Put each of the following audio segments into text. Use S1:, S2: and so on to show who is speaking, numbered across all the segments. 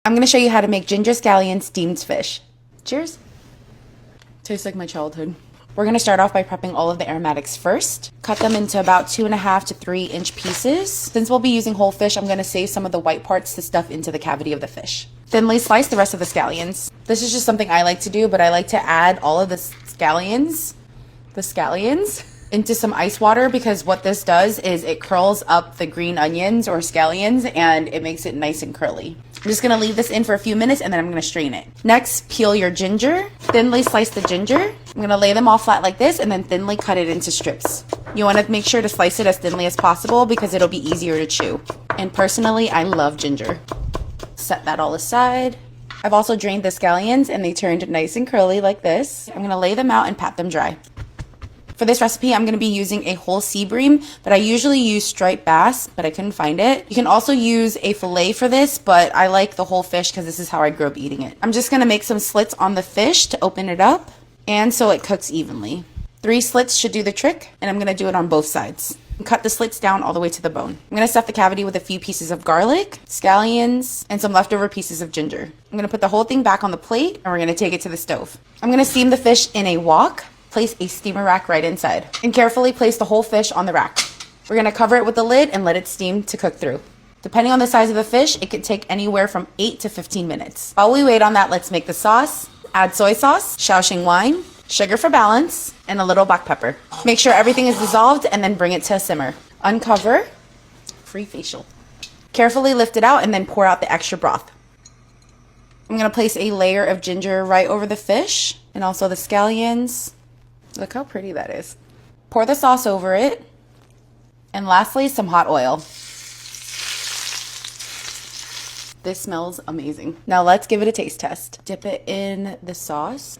S1: I'm going to show you how to make ginger scallion steamed fish. Cheers. Tastes like my childhood. We're going to start off by prepping all of the aromatics first. Cut them into about 2.5 to 3-inch pieces. Since we'll be using whole fish, I'm going to save some of the white parts to stuff into the cavity of the fish. Thinly slice the rest of the scallions. This is just something I like to do, but I like to add all of the scallions into some ice water, because what this does is it curls up the green onions or scallions and it makes it nice and curly. I'm just going to leave this in for a few minutes and then I'm going to strain it. Next, peel your ginger. Thinly slice the ginger. I'm going to lay them all flat like this and then thinly cut it into strips. You want to make sure to slice it as thinly as possible because it'll be easier to chew. And personally, I love ginger. Set that all aside. I've also drained the scallions and they turned nice and curly like this. I'm going to lay them out and pat them dry. For this recipe, I'm going to be using a whole sea bream, but I usually use striped bass, but I couldn't find it. You can also use a fillet for this, but I like the whole fish because this is how I grew up eating it. I'm just going to make some slits on the fish to open it up and so it cooks evenly. 3 slits should do the trick, and I'm going to do it on both sides. Cut the slits down all the way to the bone. I'm going to stuff the cavity with a few pieces of garlic, scallions, and some leftover pieces of ginger. I'm going to put the whole thing back on the plate and we're going to take it to the stove. I'm going to steam the fish in a wok. Place a steamer rack right inside and carefully place the whole fish on the rack. We're going to cover it with the lid and let it steam to cook through. Depending on the size of the fish, it could take anywhere from 8 to 15 minutes. While we wait on that, let's make the sauce. Add soy sauce, Shaoxing wine, sugar for balance, and a little black pepper. Make sure everything is dissolved and then bring it to a simmer. Uncover. Free facial. Carefully lift it out and then pour out the extra broth. I'm going to place a layer of ginger right over the fish and also the scallions. Look how pretty that is. Pour the sauce over it. And lastly, some hot oil. This smells amazing. Now let's give it a taste test. Dip it in the sauce.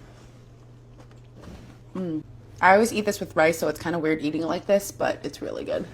S1: I always eat this with rice, so it's kind of weird eating it like this, but it's really good.